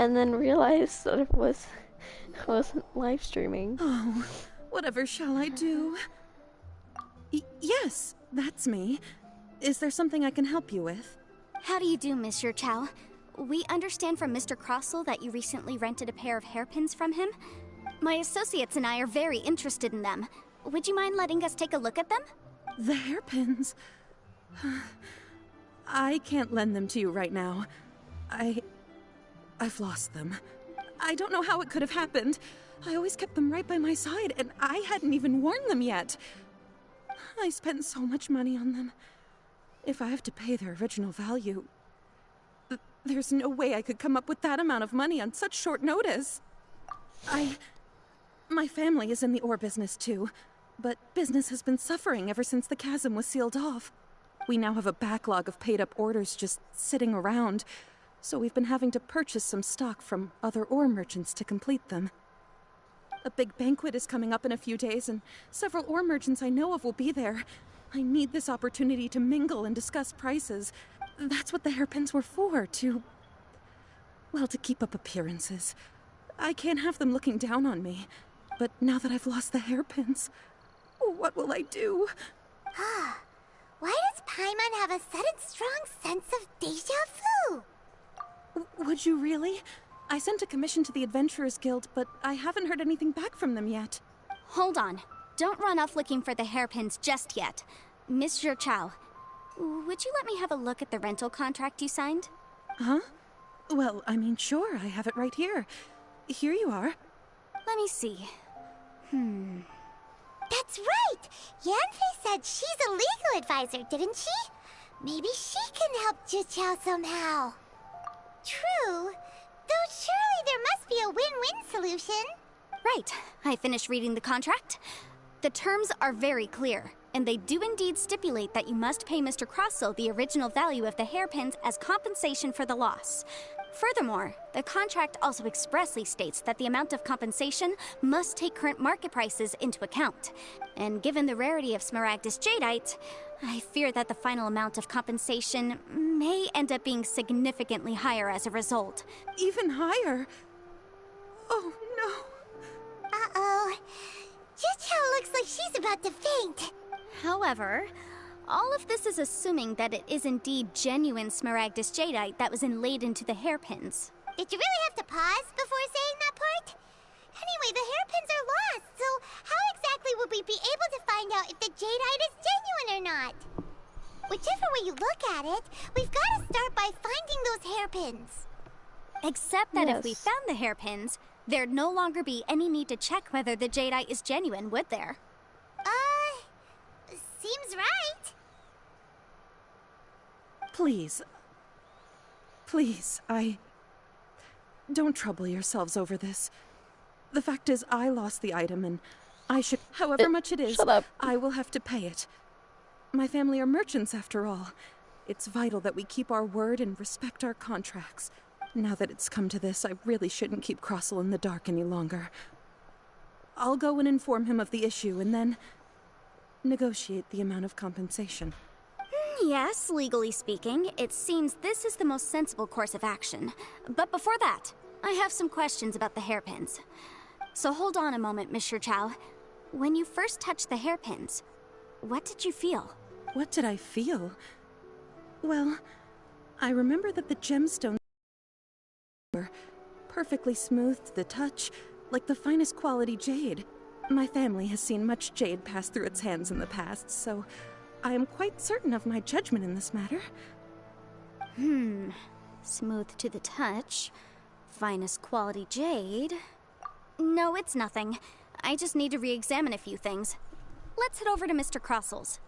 and then realized that it wasn't live streaming. Oh, whatever shall I do? Yes, that's me. Is there something I can help you with? How do you do, Monsieur Chow? We understand from Mr. Crossell that you recently rented a pair of hairpins from him. My associates and I are very interested in them. Would you mind letting us take a look at them? The hairpins? I can't lend them to you right now. I've lost them. I don't know how it could have happened. I always kept them right by my side, and I hadn't even worn them yet. I spent so much money on them. If I have to pay their original value, there's no way I could come up with that amount of money on such short notice. My family is in the ore business too, but business has been suffering ever since the chasm was sealed off. We now have a backlog of paid-up orders just sitting around, so we've been having to purchase some stock from other ore merchants to complete them. A big banquet is coming up in a few days, and several ore merchants I know of will be there. I need this opportunity to mingle and discuss prices. That's what the hairpins were for, to keep up appearances. I can't have them looking down on me. But now that I've lost the hairpins, what will I do? Why does Paimon have a sudden strong sense of deja vu? Would you really? I sent a commission to the Adventurers Guild, but I haven't heard anything back from them yet. Hold on. Don't run off looking for the hairpins just yet. Monsieur Chow, would you let me have a look at the rental contract you signed? Huh? Well, I mean, sure, I have it right here. Here you are. Let me see. That's right! Yanfei said she's a legal advisor, didn't she? Maybe she can help Juqiao somehow. True. Though surely there must be a win-win solution. Right. I finished reading the contract. The terms are very clear, and they do indeed stipulate that you must pay Mr. Crossell the original value of the hairpins as compensation for the loss. Furthermore, the contract also expressly states that the amount of compensation must take current market prices into account. And given the rarity of Smaragdus Jadeite, I fear that the final amount of compensation may end up being significantly higher as a result. Even higher? Oh, no. Uh-oh. Juqiao looks like she's about to faint. However, all of this is assuming that it is indeed genuine Smaragdus Jadeite that was inlaid into the hairpins. Did you really have to pause before saying that part? Anyway, the hairpins are lost, so how exactly would we be able to find out if the Jadeite is genuine or not? Whichever way you look at it, we've got to start by finding those hairpins. Except that if we found the hairpins, there'd no longer be any need to check whether the Jadeite is genuine, would there? Seems right. Please, don't trouble yourselves over this. The fact is, I lost the item, and I should, however much it is, Shut up. I will have to pay it. My family are merchants, after all. It's vital that we keep our word and respect our contracts. Now that it's come to this, I really shouldn't keep Crossell in the dark any longer. I'll go and inform him of the issue, and then negotiate the amount of compensation. Yes, legally speaking, it seems this is the most sensible course of action. But before that, I have some questions about the hairpins. So hold on a moment, Monsieur Chow. When you first touched the hairpins, what did you feel? What did I feel? Well, I remember that the gemstones were perfectly smooth to the touch, like the finest quality jade. My family has seen much jade pass through its hands in the past, so I am quite certain of my judgment in this matter. Smooth to the touch. Finest quality jade. No, it's nothing. I just need to re-examine a few things. Let's head over to Mr. Crossell's.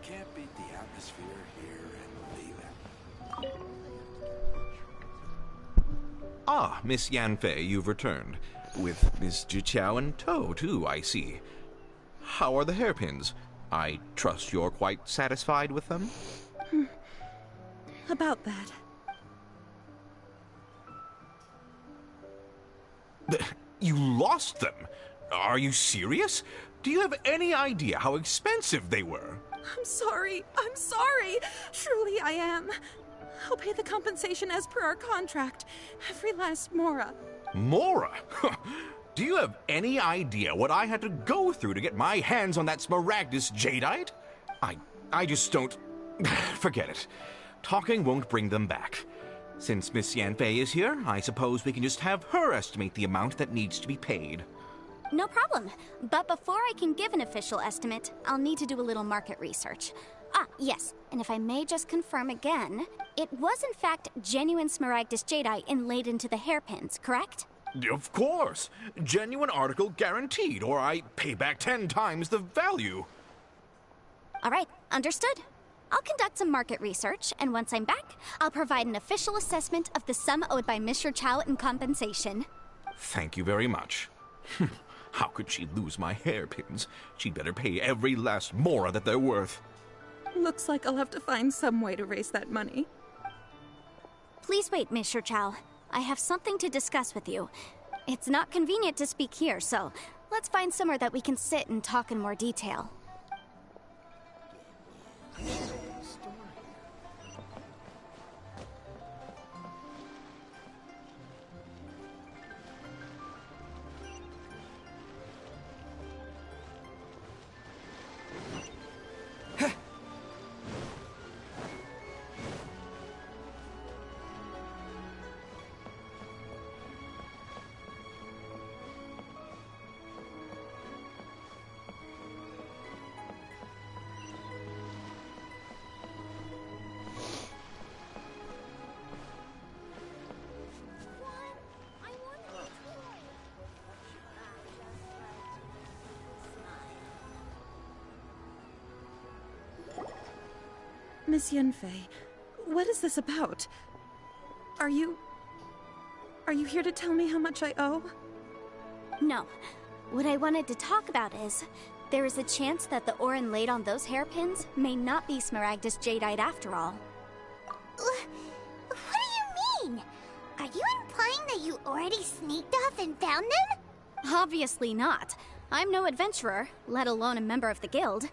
Can't beat the atmosphere here and leave it. Ah, Miss Yanfei, you've returned. With Miss Juqiao in tow, too, I see. How are the hairpins? I trust you're quite satisfied with them? About that. You lost them? Are you serious? Do you have any idea how expensive they were? I'm sorry. I'm sorry. Truly, I am. I'll pay the compensation as per our contract. Every last mora. Mora? Do you have any idea what I had to go through to get my hands on that Smaragdus jadeite? I just don't... Forget it. Talking won't bring them back. Since Miss Yanfei is here, I suppose we can just have her estimate the amount that needs to be paid. No problem. But before I can give an official estimate, I'll need to do a little market research. Ah, yes, and if I may just confirm again, it was in fact genuine Smaragdus jadeite inlaid into the hairpins, correct? Of course. Genuine article guaranteed, or I pay back 10 times the value. All right, understood. I'll conduct some market research, and once I'm back, I'll provide an official assessment of the sum owed by Mr. Chow in compensation. Thank you very much. How could she lose my hairpins? She'd better pay every last mora that they're worth. Looks like I'll have to find some way to raise that money. Please wait, Mr. Chow. I have something to discuss with you. It's not convenient to speak here, so let's find somewhere that we can sit and talk in more detail. Miss Yanfei, what is this about? Are you here to tell me how much I owe? No. What I wanted to talk about is, there is a chance that the ore inlaid on those hairpins may not be Smaragdus jadeite after all. What do you mean? Are you implying that you already sneaked off and found them? Obviously not. I'm no adventurer, let alone a member of the guild.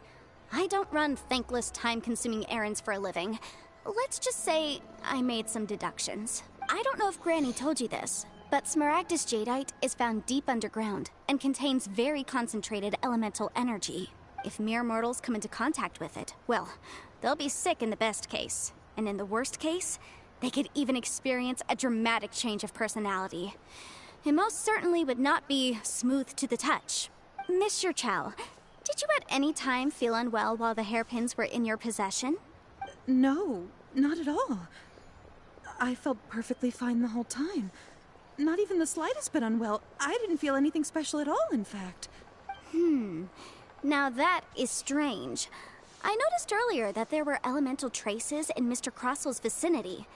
I don't run thankless, time-consuming errands for a living. Let's just say I made some deductions. I don't know if Granny told you this, but Smaragdus jadeite is found deep underground and contains very concentrated elemental energy. If mere mortals come into contact with it, well, they'll be sick in the best case. And in the worst case, they could even experience a dramatic change of personality. It most certainly would not be smooth to the touch. Mr. Chow, did you at any time feel unwell while the hairpins were in your possession? No, not at all. I felt perfectly fine the whole time. Not even the slightest bit unwell. I didn't feel anything special at all, in fact. Now that is strange. I noticed earlier that there were elemental traces in Mr. Crossel's vicinity.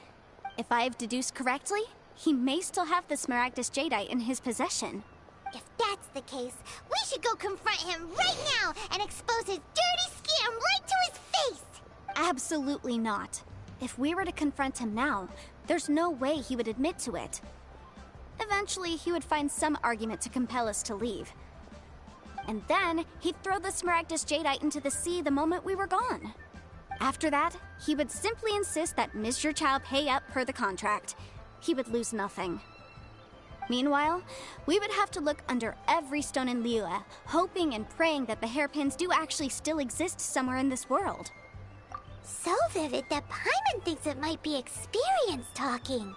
If I've deduced correctly, he may still have the Smaragdus jadeite in his possession. If that's the case, we should go confront him right now and expose his dirty scam right to his face! Absolutely not. If we were to confront him now, there's no way he would admit to it. Eventually, he would find some argument to compel us to leave. And then, he'd throw the Smaragdus jadeite into the sea the moment we were gone. After that, he would simply insist that Mr. Chow pay up per the contract. He would lose nothing. Meanwhile, we would have to look under every stone in Liyue, hoping and praying that the hairpins do actually still exist somewhere in this world. So vivid that Paimon thinks it might be experience talking.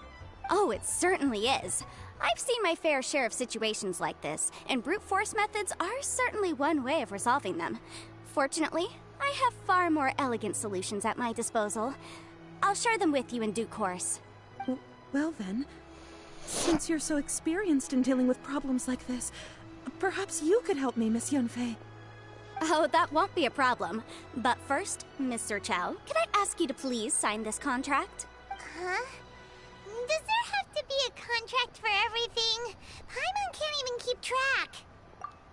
Oh, it certainly is. I've seen my fair share of situations like this, and brute force methods are certainly one way of resolving them. Fortunately, I have far more elegant solutions at my disposal. I'll share them with you in due course. Well then, since you're so experienced in dealing with problems like this, perhaps you could help me, Miss Yanfei. Oh, that won't be a problem. But first, Mr. Chow, can I ask you to please sign this contract? Huh? Does there have to be a contract for everything? Paimon can't even keep track.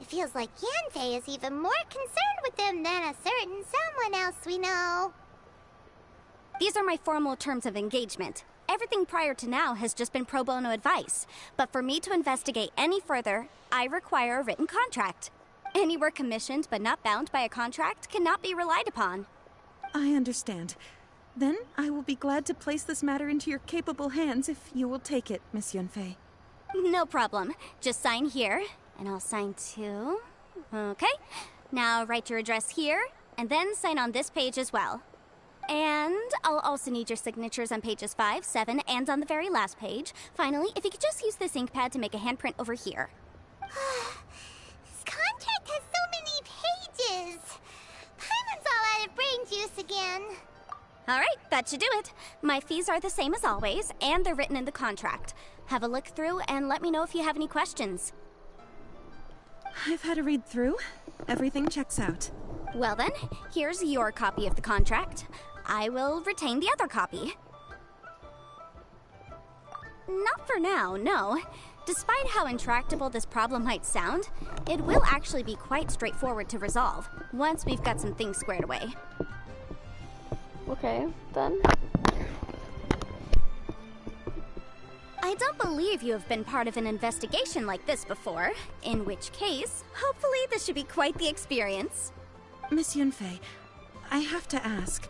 It feels like Yanfei is even more concerned with them than a certain someone else we know. These are my formal terms of engagement. Everything prior to now has just been pro bono advice. But for me to investigate any further, I require a written contract. Any work commissioned but not bound by a contract cannot be relied upon. I understand. Then I will be glad to place this matter into your capable hands if you will take it, Miss Yunfei. No problem. Just sign here, and I'll sign too. Okay. Now write your address here, and then sign on this page as well. And I'll also need your signatures on pages 5, 7, and on the very last page. Finally, if you could just use this ink pad to make a handprint over here. This contract has so many pages. Paimon's all out of brain juice again. Alright, that should do it. My fees are the same as always, and they're written in the contract. Have a look through and let me know if you have any questions. I've had a read through. Everything checks out. Well then, here's your copy of the contract. I will retain the other copy. Not for now, no. Despite how intractable this problem might sound, it will actually be quite straightforward to resolve, once we've got some things squared away. Okay, then. I don't believe you have been part of an investigation like this before, in which case, hopefully this should be quite the experience. Miss Yunfei, I have to ask,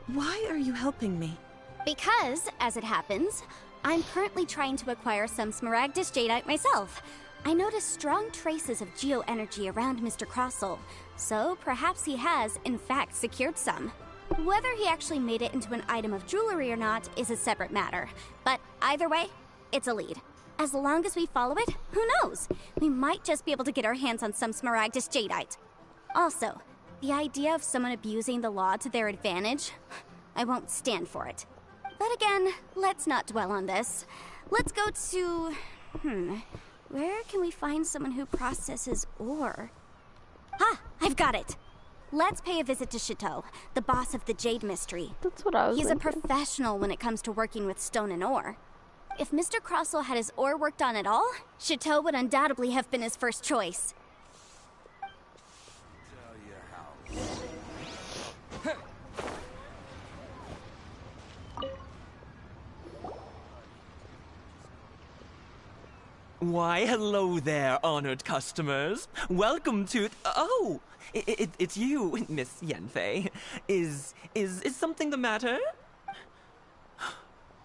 why are you helping me? Because, as it happens, I'm currently trying to acquire some Smaragdus Jadeite myself. I noticed strong traces of geoenergy around Mr. Crossel, so perhaps he has, in fact, secured some. Whether he actually made it into an item of jewelry or not is a separate matter, but either way, it's a lead. As long as we follow it, who knows? We might just be able to get our hands on some Smaragdus Jadeite. Also, the idea of someone abusing the law to their advantage, I won't stand for it. But again, let's not dwell on this. Let's go to... where can we find someone who processes ore? Ha! I've got it! Let's pay a visit to Chateau, the boss of the Jade Mystery. That's what I was He's thinking. a professional when it comes to working with stone and ore. If Mr. Crossel had his ore worked on at all, Chateau would undoubtedly have been his first choice. Why, hello there, honored customers. Welcome to... Oh, it's you, Miss Yanfei. Is something the matter?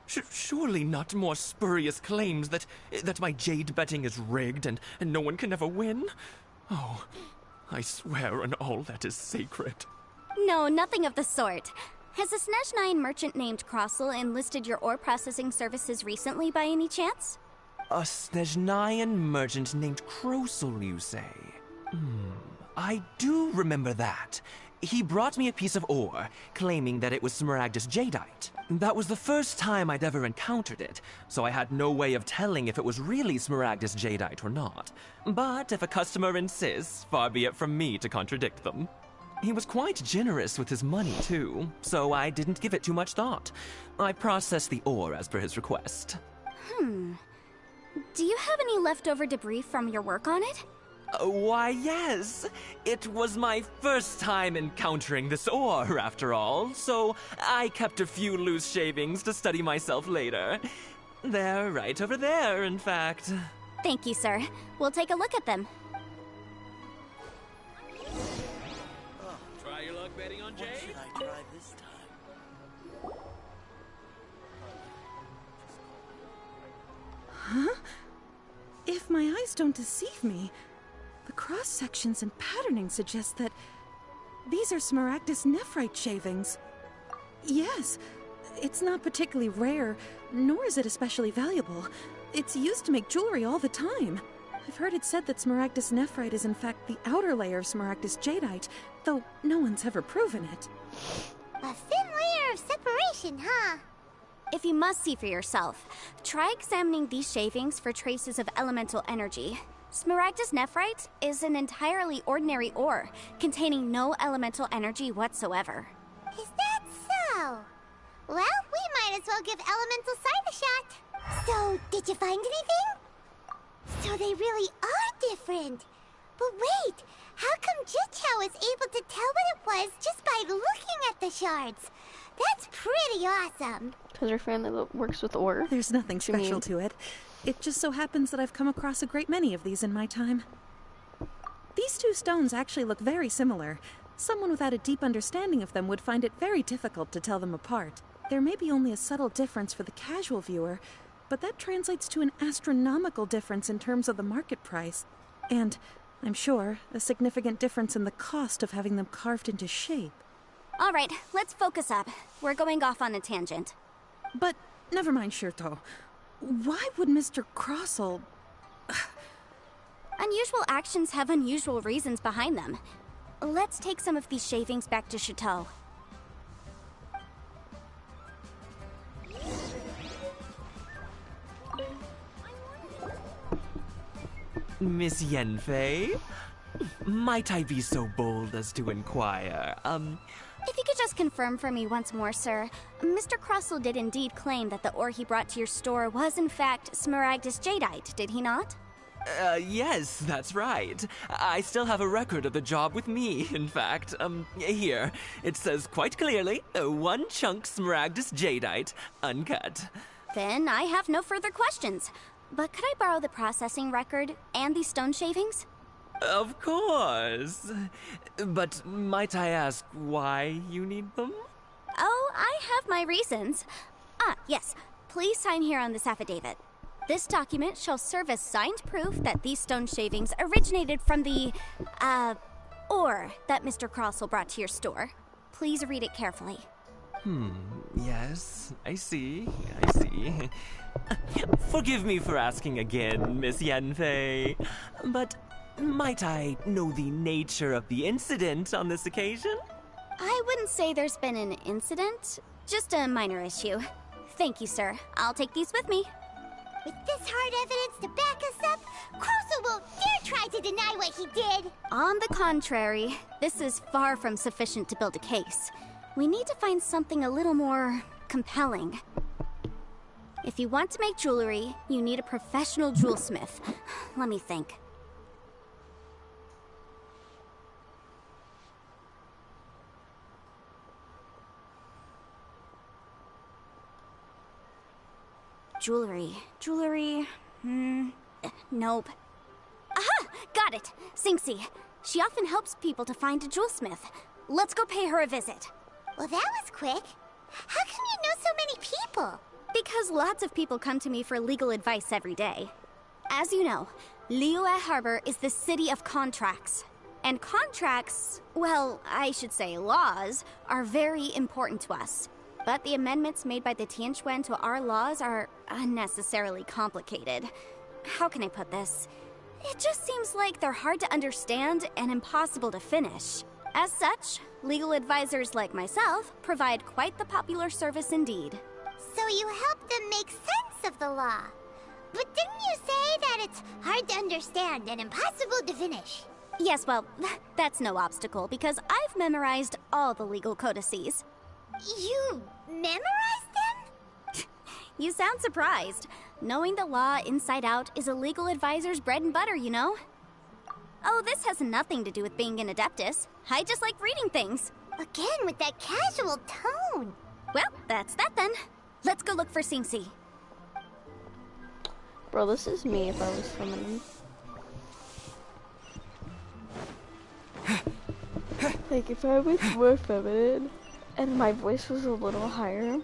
Surely not more spurious claims that my jade betting is rigged and no one can ever win? Oh, I swear on all that is sacred. No, nothing of the sort. Has a Snezhnine merchant named Crossel enlisted your ore processing services recently by any chance? A Snezhnine merchant named Crossel, you say? I do remember that. He brought me a piece of ore, claiming that it was Smaragdus Jadeite. That was the first time I'd ever encountered it, so I had no way of telling if it was really Smaragdus Jadeite or not. But if a customer insists, far be it from me to contradict them. He was quite generous with his money, too, so I didn't give it too much thought. I processed the ore as per his request. Do you have any leftover debris from your work on it? Why, yes. It was my first time encountering this ore, after all, so I kept a few loose shavings to study myself later. They're right over there, in fact. Thank you, sir. We'll take a look at them. Try your luck betting on Jade? What should I try this time? If my eyes don't deceive me, the cross-sections and patterning suggest that these are Smaragdus nephrite shavings. Yes, it's not particularly rare, nor is it especially valuable. It's used to make jewelry all the time. I've heard it said that Smaragdus nephrite is in fact the outer layer of Smaragdus Jadeite, though no one's ever proven it. A thin layer of separation, huh? If you must see for yourself, try examining these shavings for traces of elemental energy. Smaragdus nephrite is an entirely ordinary ore, containing no elemental energy whatsoever. Is that so? Well, we might as well give Elemental Sight a shot. So, did you find anything? So they really are different. But wait, how come Jichao was able to tell what it was just by looking at the shards? That's pretty awesome. Because her family works with ore. There's nothing What do you special mean? to it. It just so happens that I've come across a great many of these in my time. These two stones actually look very similar. Someone without a deep understanding of them would find it very difficult to tell them apart. There may be only a subtle difference for the casual viewer, but that translates to an astronomical difference in terms of the market price. And, I'm sure, a significant difference in the cost of having them carved into shape. All right, let's focus up. We're going off on a tangent. But, never mind, Shirto. Why would Mr. Crossell... Unusual actions have unusual reasons behind them. Let's take some of these shavings back to Chateau. Miss Yenfei? Might I be so bold as to inquire, If you could just confirm for me once more, sir. Mr. Crossell did indeed claim that the ore he brought to your store was in fact Smaragdus Jadeite, did he not? Yes, that's right. I still have a record of the job with me, in fact. Here. It says quite clearly, 1 chunk Smaragdus Jadeite, uncut. Then I have no further questions. But could I borrow the processing record and these stone shavings? Of course. But might I ask why you need them? Oh, I have my reasons. Ah, yes. Please sign here on this affidavit. This document shall serve as signed proof that these stone shavings originated from the, ore that Mr. Crossell brought to your store. Please read it carefully. Yes, I see. Forgive me for asking again, Miss Yanfei, but might I know the nature of the incident on this occasion? I wouldn't say there's been an incident, just a minor issue. Thank you, sir. I'll take these with me. With this hard evidence to back us up, Crossell won't dare try to deny what he did. On the contrary, this is far from sufficient to build a case. We need to find something a little more compelling. If you want to make jewelry, you need a professional jewelsmith. Let me think. Jewelry, nope. Aha! Got it! Singxi. She often helps people to find a jewelsmith. Let's go pay her a visit. Well, that was quick. How come you know so many people? Because lots of people come to me for legal advice every day. As you know, Liyue Harbor is the city of contracts. And contracts, well, I should say laws, are very important to us. But the amendments made by the Tianquan to our laws are unnecessarily complicated. How can I put this? It just seems like they're hard to understand and impossible to finish. As such, legal advisors like myself provide quite the popular service indeed. So you help them make sense of the law. But didn't you say that it's hard to understand and impossible to finish? Yes, well, that's no obstacle because I've memorized all the legal codices. You memorized them? You sound surprised. Knowing the law inside out is a legal advisor's bread and butter, you know? Oh, this has nothing to do with being an adeptus. I just like reading things. Again, with that casual tone. Well, that's that then. Let's go look for Singxi. Bro, this is me if I was feminine. Like, if I was more feminine and my voice was a little higher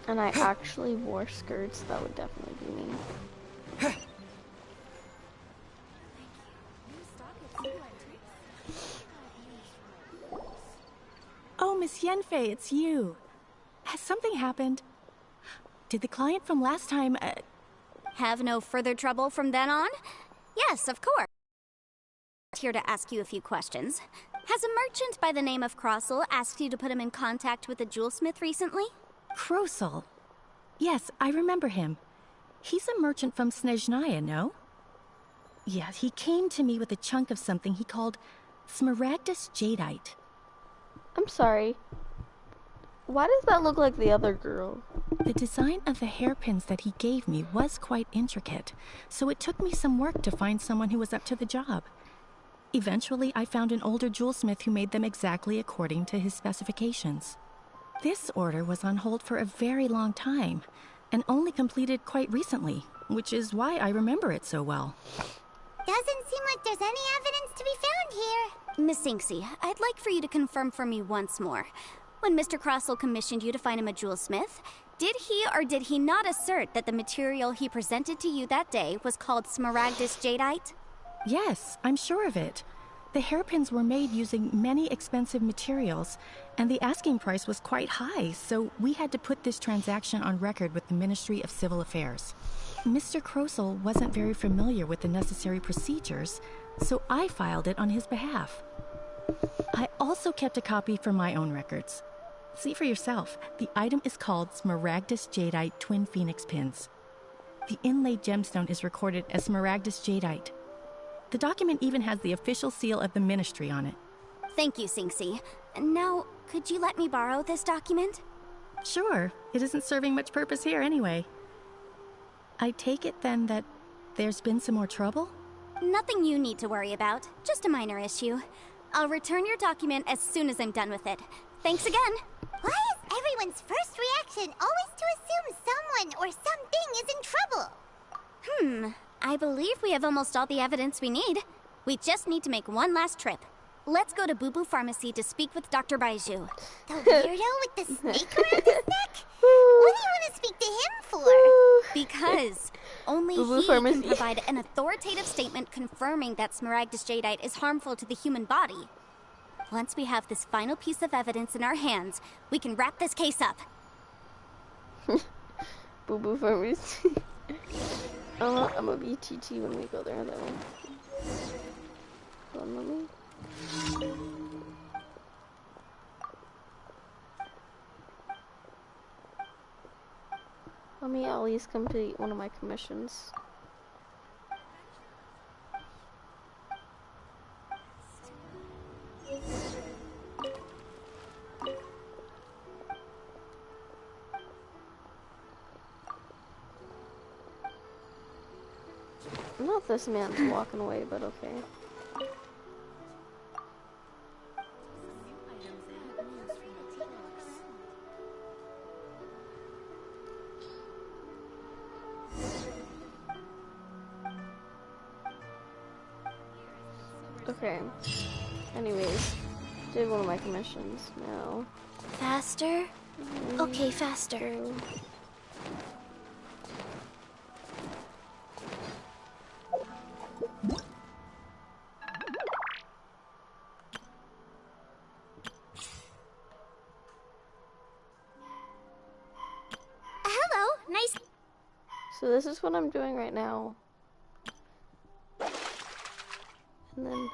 and I actually wore skirts, that would definitely be me. Oh, Miss Yenfei, it's you. Has something happened? Did the client from last time, Have no further trouble from then on? Yes, of course. Here to ask you a few questions. Has a merchant by the name of Crossell asked you to put him in contact with a jewelsmith recently? Crossell? Yes, I remember him. He's a merchant from Snezhnaya, no? Yeah, he came to me with a chunk of something he called Smaragdus Jadeite. I'm sorry. Why does that look like the other girl? The design of the hairpins that he gave me was quite intricate, so it took me some work to find someone who was up to the job. Eventually, I found an older jewelsmith who made them exactly according to his specifications. This order was on hold for a very long time, and only completed quite recently, which is why I remember it so well. Doesn't seem like there's any evidence to be found here. Miss Inksy, I'd like for you to confirm for me once more. When Mr. Crossell commissioned you to find him a jewelsmith, did he or did he not assert that the material he presented to you that day was called Smaragdus Jadeite? Yes, I'm sure of it. The hairpins were made using many expensive materials, and the asking price was quite high, so we had to put this transaction on record with the Ministry of Civil Affairs. Mr. Crossell wasn't very familiar with the necessary procedures, so I filed it on his behalf. I also kept a copy for my own records. See for yourself, the item is called Smaragdus Jadeite Twin Phoenix Pins. The inlaid gemstone is recorded as Smaragdus Jadeite. The document even has the official seal of the ministry on it. Thank you, Sinksy. Now, could you let me borrow this document? Sure, it isn't serving much purpose here anyway. I take it then that there's been some more trouble? Nothing you need to worry about, just a minor issue. I'll return your document as soon as I'm done with it. Thanks again. Why is everyone's first reaction always to assume someone or something is in trouble? I believe we have almost all the evidence we need. We just need to make one last trip. Let's go to Boo Boo Pharmacy to speak with Dr. Baiju. The weirdo with the snake around his neck? What do you want to speak to him for? Because only Boo Boo he Pharmacy. can provide an authoritative statement confirming that Smaragdus Jadeite is harmful to the human body. Once we have this final piece of evidence in our hands, we can wrap this case up. Boo Boo Pharmacy. I'm gonna be TT when we go there, though. Hold on, let me. Let me at least complete one of my commissions. Not this man's walking away, but okay. Okay. Anyways, did one of my commissions now. Faster? Okay, faster. Hello, nice. So this is what I'm doing right now. And then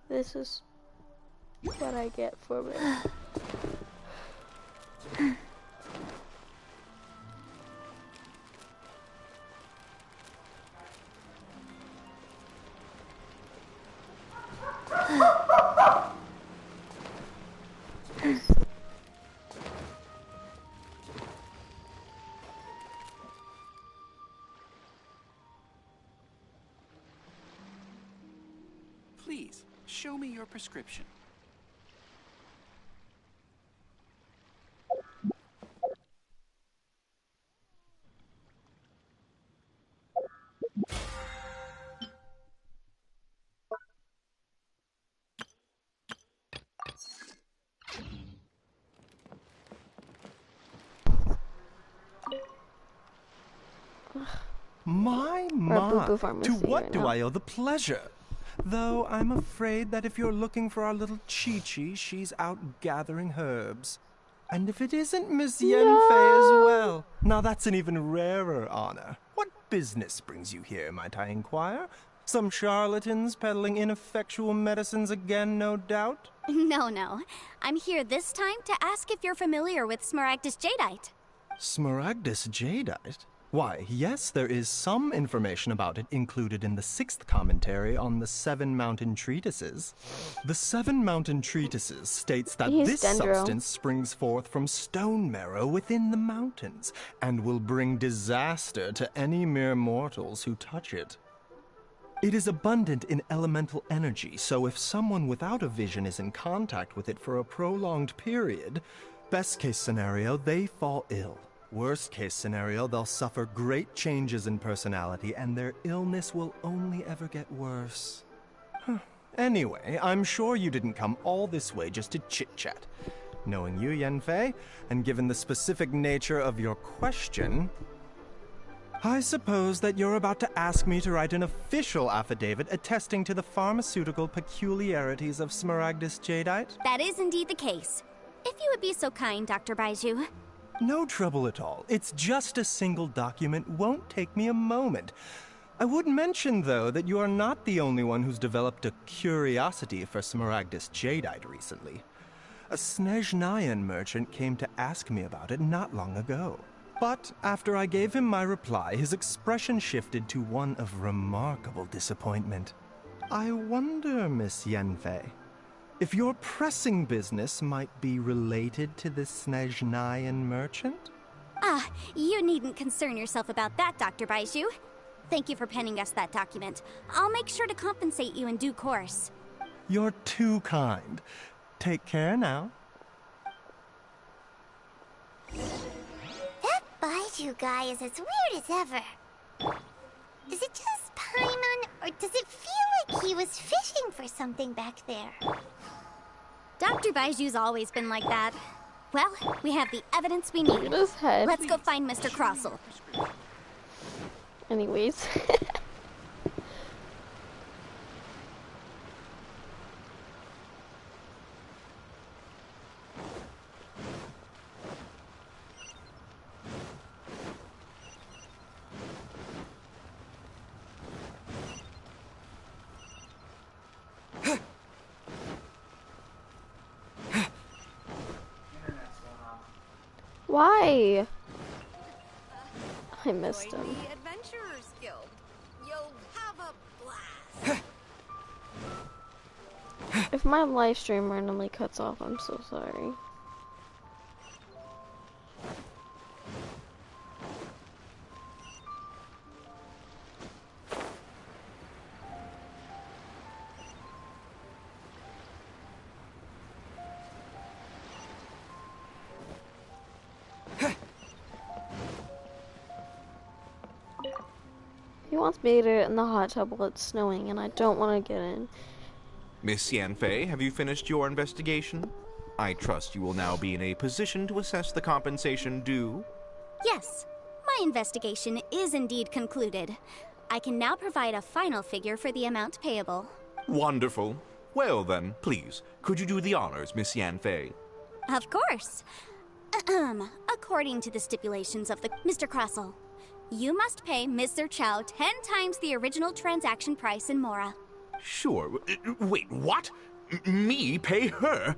this is what I get for it. Please, show me your prescription. My, Boo Boo to Pharmacy what right do now. I owe the pleasure? Though I'm afraid that if you're looking for our little Chi-Chi, she's out gathering herbs. And if it isn't Miss Yanfei as well, now that's an even rarer honor. What business brings you here, might I inquire? Some charlatans peddling ineffectual medicines again, no doubt? No. I'm here this time to ask if you're familiar with Smaragdus Jadeite. Smaragdus Jadeite? Why, yes, there is some information about it included in the 6th commentary on the 7 Mountain Treatises. The 7 Mountain Treatises states that He's this Dendro. substance springs forth from stone marrow within the mountains, and will bring disaster to any mere mortals who touch it. It is abundant in elemental energy, so if someone without a vision is in contact with it for a prolonged period, Best case scenario, they fall ill. Worst case scenario, they'll suffer great changes in personality, and their illness will only ever get worse. Anyway, I'm sure you didn't come all this way just to chit-chat. Knowing you, Yanfei, and given the specific nature of your question, I suppose that you're about to ask me to write an official affidavit attesting to the pharmaceutical peculiarities of Smaragdus jadeite? That is indeed the case. If you would be so kind, Dr. Baiju. No trouble at all. It's just a single document. Won't take me a moment. I would mention, though, that you are not the only one who's developed a curiosity for Smaragdus jadeite recently. A Snezhnayan merchant came to ask me about it not long ago. But after I gave him my reply, his expression shifted to one of remarkable disappointment. I wonder, Miss Yanfei, if your pressing business might be related to this Snezhnayan merchant? Ah, you needn't concern yourself about that, Dr. Baiju. Thank you for penning us that document. I'll make sure to compensate you in due course. You're too kind. Take care now. That Baiju guy is as weird as ever. Is it just Paimon, or does it feel like he was fishing for something back there? Dr. Baiju's always been like that. Well, we have the evidence we need. His head. Let's go find Mr. Crossell. Anyways. Why? I missed him. Adventurers Guild. You'll have a blast. If my live stream randomly cuts off, I'm so sorry. He wants me to get in the hot tub while it's snowing, and I don't want to get in. Miss Yanfei, have you finished your investigation? I trust you will now be in a position to assess the compensation due. Yes, my investigation is indeed concluded. I can now provide a final figure for the amount payable. Wonderful. Well then, please, could you do the honors, Miss Yanfei? Of course. According to the stipulations of the Mr. Crossell, you must pay Mr. Chow 10 times the original transaction price in Mora. Sure. Wait, what? Me pay her?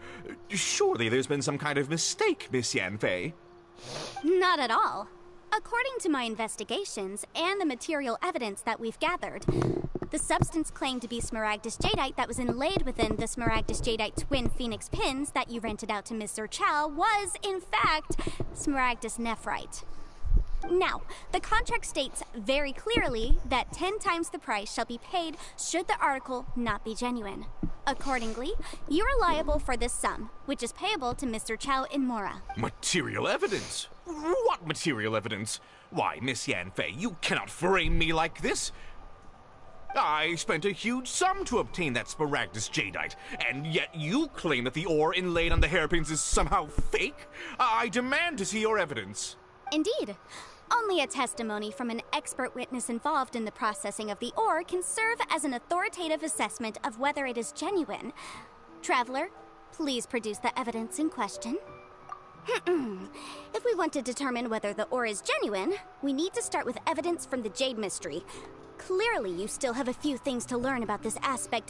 Surely there's been some kind of mistake, Miss Yanfei. Not at all. According to my investigations and the material evidence that we've gathered, the substance claimed to be Smaragdus jadeite that was inlaid within the Smaragdus jadeite twin phoenix pins that you rented out to Mr. Chow was, in fact, Smaragdus nephrite. Now, the contract states very clearly that 10 times the price shall be paid should the article not be genuine. Accordingly, you are liable for this sum, which is payable to Mr. Chow in Mora. Material evidence? What material evidence? Why, Miss Yanfei, you cannot frame me like this. I spent a huge sum to obtain that Smaragdus jadeite, and yet you claim that the ore inlaid on the hairpins is somehow fake? I demand to see your evidence. Indeed. Only a testimony from an expert witness involved in the processing of the ore can serve as an authoritative assessment of whether it is genuine. Traveler, please produce the evidence in question. If we want to determine whether the ore is genuine, we need to start with evidence from the Jade Mystery. Clearly, you still have a few things to learn about this aspect of